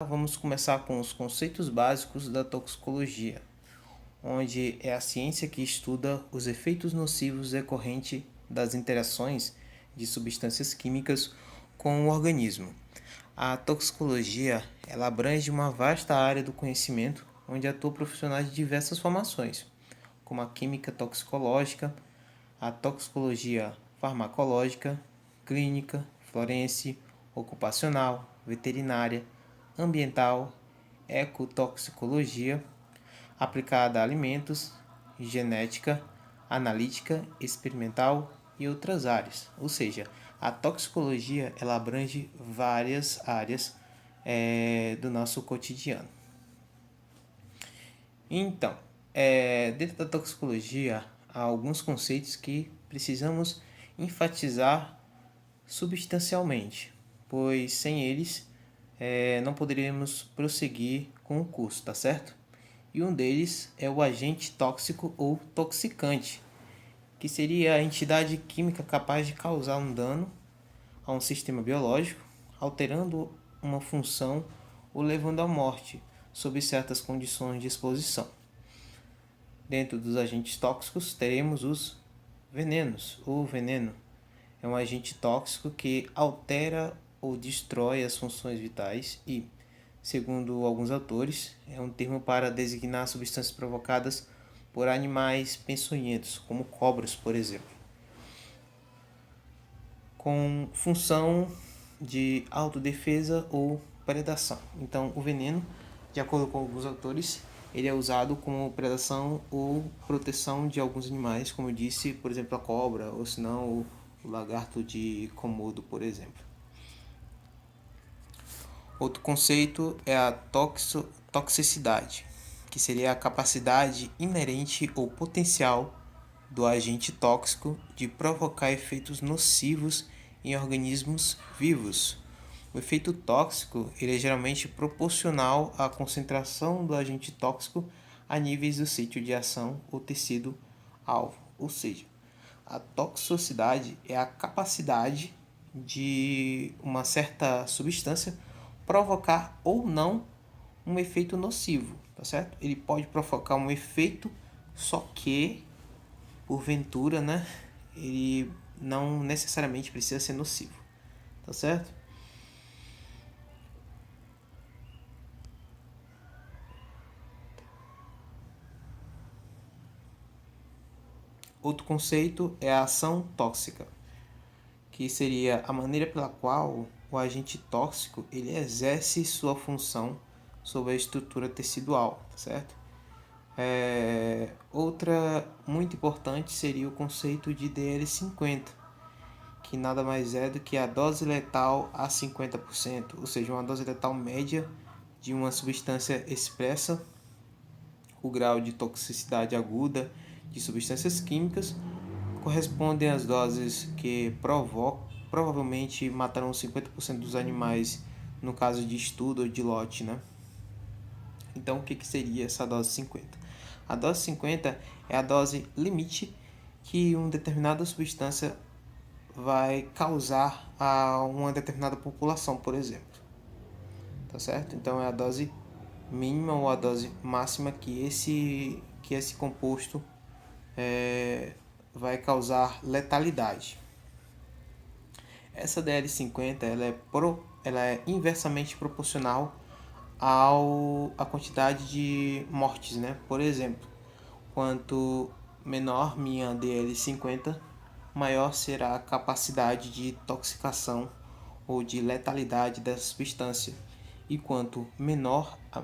Vamos começar com os conceitos básicos da toxicologia, onde é a ciência que estuda os efeitos nocivos decorrentes das interações de substâncias químicas com o organismo. A toxicologia ela abrange uma vasta área do conhecimento, onde atuam profissionais de diversas formações, como a química toxicológica, a toxicologia farmacológica, clínica, forense, ocupacional, veterinária, ambiental, ecotoxicologia, aplicada a alimentos, genética, analítica, experimental e outras áreas. Ou seja, a toxicologia ela abrange várias áreas do nosso cotidiano. Então, dentro da toxicologia, há alguns conceitos que precisamos enfatizar substancialmente, pois sem eles não poderíamos prosseguir com o curso, tá certo? E um deles é o agente tóxico ou toxicante, que seria a entidade química capaz de causar um dano a um sistema biológico, alterando uma função ou levando à morte, sob certas condições de exposição. Dentro dos agentes tóxicos, teremos os venenos. O veneno é um agente tóxico que altera ou destrói as funções vitais e, segundo alguns autores, é um termo para designar substâncias provocadas por animais peçonhentos, como cobras, por exemplo, com função de autodefesa ou predação. Então, o veneno, de acordo com alguns autores, ele é usado como predação ou proteção de alguns animais, como eu disse, por exemplo, a cobra, ou se não, o lagarto de Komodo, por exemplo. Outro conceito é a toxicidade, que seria a capacidade inerente ou potencial do agente tóxico de provocar efeitos nocivos em organismos vivos. O efeito tóxico ele é geralmente proporcional à concentração do agente tóxico a níveis do sítio de ação ou tecido-alvo. Ou seja, a toxicidade é a capacidade de uma certa substância provocar ou não um efeito nocivo, tá certo? Ele pode provocar um efeito, só que porventura, né, ele não necessariamente precisa ser nocivo, tá certo? Outro conceito é a ação tóxica, que seria a maneira pela qual o agente tóxico ele exerce sua função sobre a estrutura tecidual, certo? Outra muito importante seria o conceito de DL50, que nada mais é do que a dose letal a 50%, ou seja, uma dose letal média de uma substância expressa o grau de toxicidade aguda de substâncias químicas correspondem às doses que provavelmente matarão 50% dos animais no caso de estudo ou de lote, né? Então, o que seria essa dose 50? A dose 50 é a dose limite que uma determinada substância vai causar a uma determinada população, por exemplo. Tá certo? Então, é a dose mínima ou a dose máxima que esse composto vai causar letalidade. Essa DL50 ela é inversamente proporcional à quantidade de mortes, né? Por exemplo, quanto menor minha DL50, maior será a capacidade de intoxicação ou de letalidade dessa substância. E quanto maior, a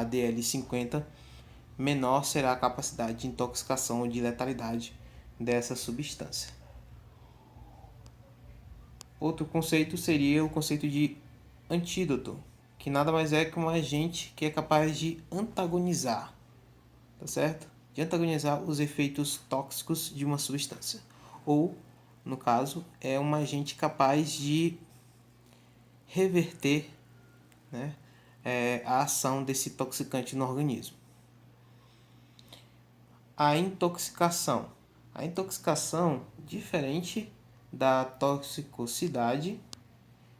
DL50, menor será a capacidade de intoxicação ou de letalidade dessa substância. Outro conceito seria o conceito de antídoto, que nada mais é que um agente que é capaz de antagonizar, tá certo? De antagonizar os efeitos tóxicos de uma substância. Ou, no caso, é um agente capaz de reverter, né, a ação desse toxicante no organismo. A intoxicação. A intoxicação, diferente da toxicidade,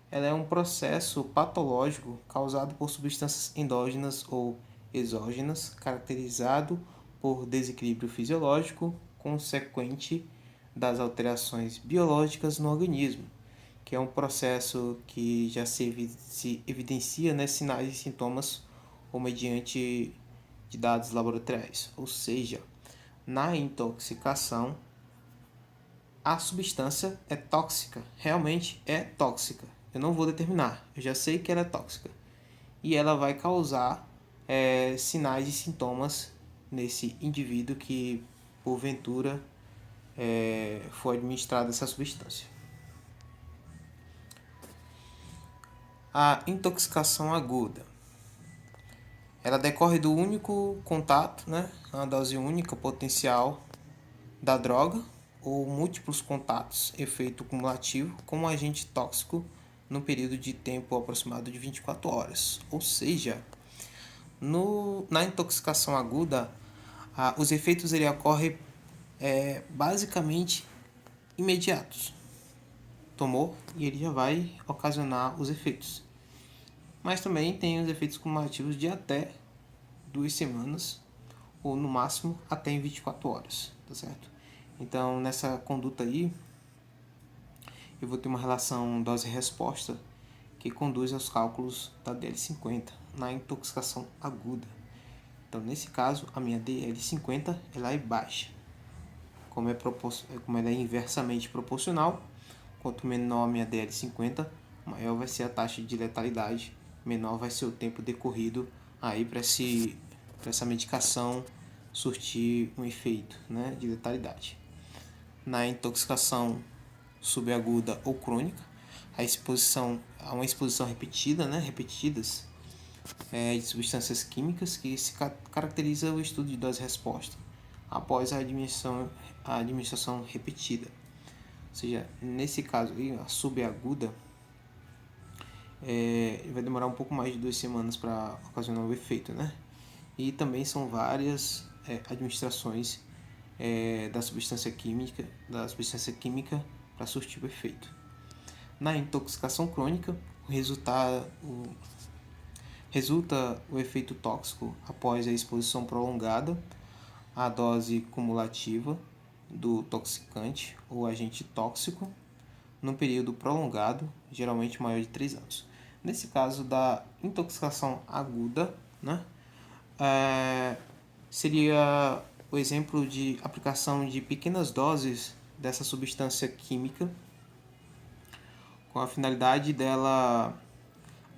ela é um processo patológico causado por substâncias endógenas ou exógenas, caracterizado por desequilíbrio fisiológico consequente das alterações biológicas no organismo, que é um processo que já se evidencia, né, sinais e sintomas ou mediante de dados laboratoriais. Ou seja, na intoxicação, a substância é tóxica, realmente é tóxica. Eu não vou determinar, eu já sei que ela é tóxica. E ela vai causar sinais e sintomas nesse indivíduo que, porventura, foi administrada essa substância. A intoxicação aguda. Ela decorre do único contato, né, uma dose única potencial da droga ou múltiplos contatos, efeito cumulativo, com um agente tóxico no período de tempo aproximado de 24 horas. Ou seja, na intoxicação aguda, os efeitos ele ocorrem basicamente imediatos. Tomou e ele já vai ocasionar os efeitos. Mas também tem os efeitos cumulativos de até 2 semanas ou no máximo até em 24 horas, tá certo? Então, nessa conduta aí, eu vou ter uma relação dose-resposta que conduz aos cálculos da DL50 na intoxicação aguda. Então, nesse caso, a minha DL50 ela é baixa. Como ela é inversamente proporcional, quanto menor a minha DL50, maior vai ser a taxa de letalidade, menor vai ser o tempo decorrido aí para essa medicação surtir um efeito, né, de letalidade. Na intoxicação subaguda ou crônica, a uma exposição repetida, né, repetidas de substâncias químicas que se caracteriza o estudo de dose-resposta após a administração repetida. Ou seja, nesse caso aí, a subaguda vai demorar um pouco mais de 2 semanas para ocasionar o efeito, né? E também são várias administrações da substância química para surtir o efeito. Na intoxicação crônica, resulta o efeito tóxico após a exposição prolongada à dose cumulativa do toxicante ou agente tóxico num período prolongado, geralmente maior de 3 anos. Nesse caso da intoxicação aguda, né, seria o exemplo de aplicação de pequenas doses dessa substância química com a finalidade dela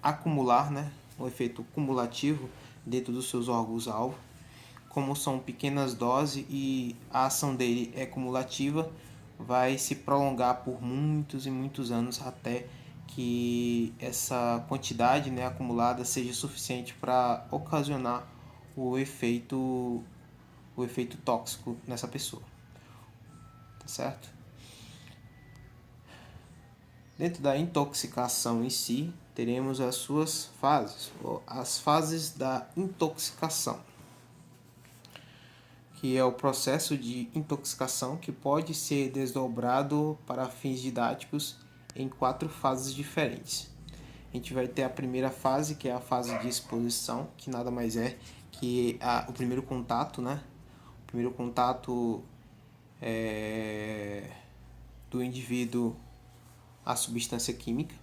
acumular, né, o efeito cumulativo dentro dos seus órgãos-alvo. Como são pequenas doses e a ação dele é cumulativa, vai se prolongar por muitos e muitos anos até que essa quantidade, né, acumulada seja suficiente para ocasionar o efeito tóxico nessa pessoa, tá certo? Dentro da intoxicação em si, teremos as suas fases, as fases da intoxicação, que é o processo de intoxicação que pode ser desdobrado para fins didáticos em 4 fases diferentes. A gente vai ter a primeira fase, que é a fase de exposição, que nada mais é que o primeiro contato, né? O primeiro contato do indivíduo à substância química,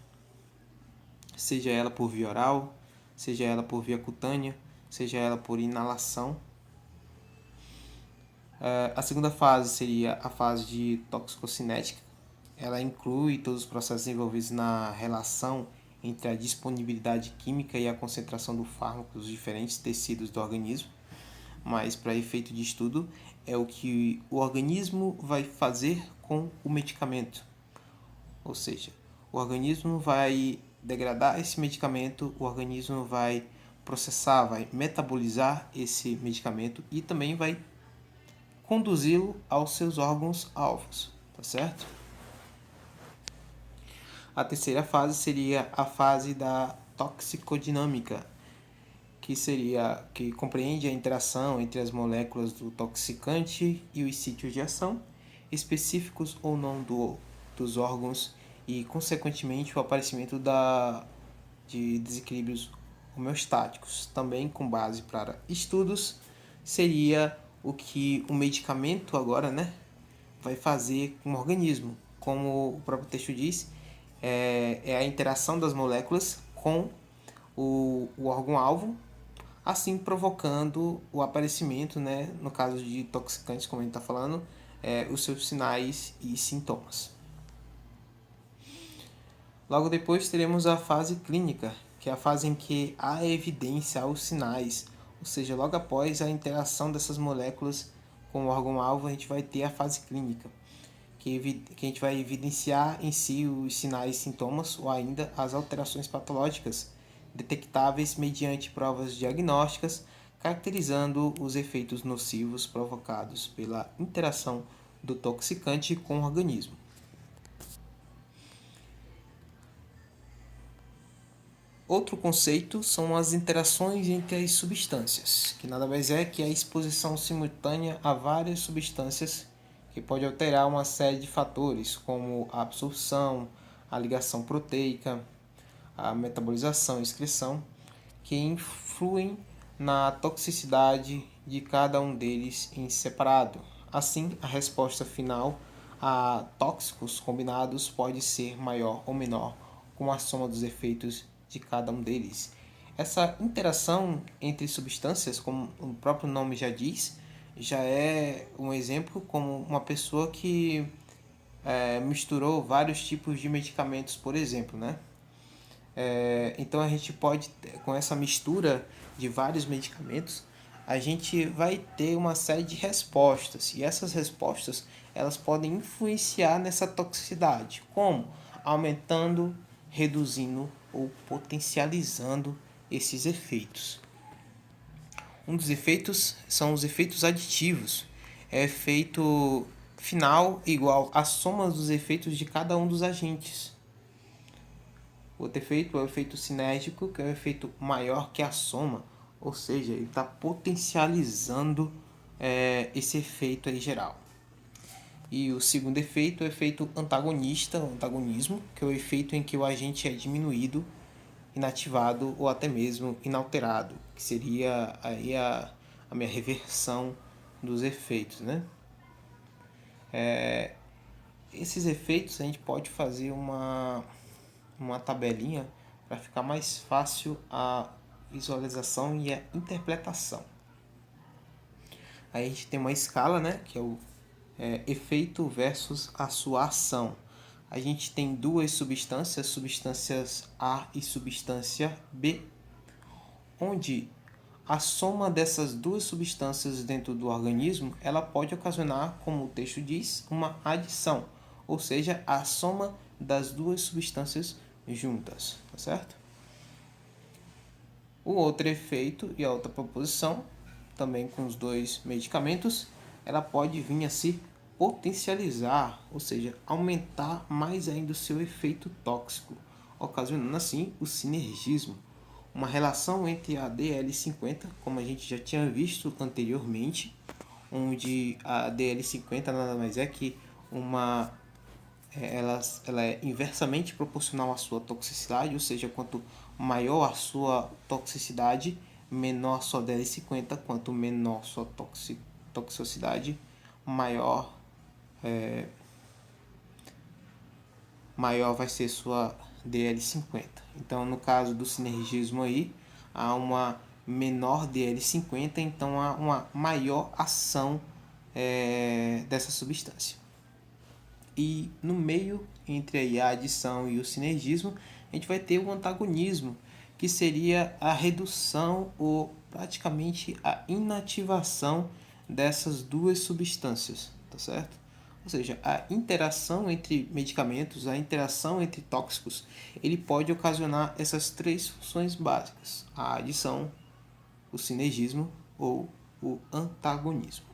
seja ela por via oral, seja ela por via cutânea, seja ela por inalação. A segunda fase seria a fase de toxicocinética. Ela inclui todos os processos envolvidos na relação entre a disponibilidade química e a concentração do fármaco nos diferentes tecidos do organismo, mas para efeito de estudo é o que o organismo vai fazer com o medicamento. Ou seja, o organismo vai degradar esse medicamento, o organismo vai processar, vai metabolizar esse medicamento e também vai conduzi-lo aos seus órgãos-alvos, tá certo? A terceira fase seria a fase da toxicodinâmica, que compreende a interação entre as moléculas do toxicante e os sítios de ação, específicos ou não dos órgãos e, consequentemente, o aparecimento de desequilíbrios homeostáticos. Também com base para estudos, seria o que o medicamento agora, né, vai fazer com o organismo. Como o próprio texto diz, é a interação das moléculas com o órgão-alvo, assim provocando o aparecimento, né, no caso de intoxicantes, como a gente está falando, os seus sinais e sintomas. Logo depois teremos a fase clínica, que é a fase em que há evidência aos sinais, ou seja, logo após a interação dessas moléculas com o órgão-alvo, a gente vai ter a fase clínica, que a gente vai evidenciar em si os sinais e sintomas ou ainda as alterações patológicas detectáveis mediante provas diagnósticas, caracterizando os efeitos nocivos provocados pela interação do toxicante com o organismo. Outro conceito são as interações entre as substâncias, que nada mais é que a exposição simultânea a várias substâncias que pode alterar uma série de fatores, como a absorção, a ligação proteica, a metabolização e excreção, que influem na toxicidade de cada um deles em separado. Assim, a resposta final a tóxicos combinados pode ser maior ou menor com a soma dos efeitos de cada um deles. Essa interação entre substâncias, como o próprio nome já diz, já é um exemplo como uma pessoa que misturou vários tipos de medicamentos, por exemplo, né? Então a gente pode, com essa mistura de vários medicamentos, a gente vai ter uma série de respostas. E essas respostas, elas podem influenciar nessa toxicidade. Como? Aumentando, reduzindo ou potencializando esses efeitos. Um dos efeitos são os efeitos aditivos. É efeito final igual à soma dos efeitos de cada um dos agentes. O outro efeito é o efeito sinérgico, que é o efeito maior que a soma, ou seja, ele está potencializando esse efeito aí geral. E o segundo efeito é o efeito antagonista, o antagonismo, que é o efeito em que o agente é diminuído, inativado ou até mesmo inalterado, que seria aí a minha reversão dos efeitos, né? Esses efeitos a gente pode fazer uma tabelinha para ficar mais fácil a visualização e a interpretação. Aí a gente tem uma escala, né, que é o efeito versus a sua ação. A gente tem duas substâncias, substâncias A e substância B, onde a soma dessas duas substâncias dentro do organismo, ela pode ocasionar, como o texto diz, uma adição, ou seja, a soma das duas substâncias juntas, tá certo? O outro efeito e a outra proposição, também com os dois medicamentos, ela pode vir a se potencializar, ou seja, aumentar mais ainda o seu efeito tóxico, ocasionando assim o sinergismo, uma relação entre a DL50, como a gente já tinha visto anteriormente, onde a DL50 nada mais é que ela é inversamente proporcional à sua toxicidade, ou seja, quanto maior a sua toxicidade, menor a sua DL50, quanto menor a sua toxicidade, maior vai ser sua DL50. Então, no caso do sinergismo aí, há uma menor DL50, então há uma maior ação dessa substância. E no meio, entre aí a adição e o sinergismo, a gente vai ter o antagonismo, que seria a redução ou praticamente a inativação dessas duas substâncias, tá certo? Ou seja, a interação entre medicamentos, a interação entre tóxicos, ele pode ocasionar essas três funções básicas: a adição, o sinergismo ou o antagonismo.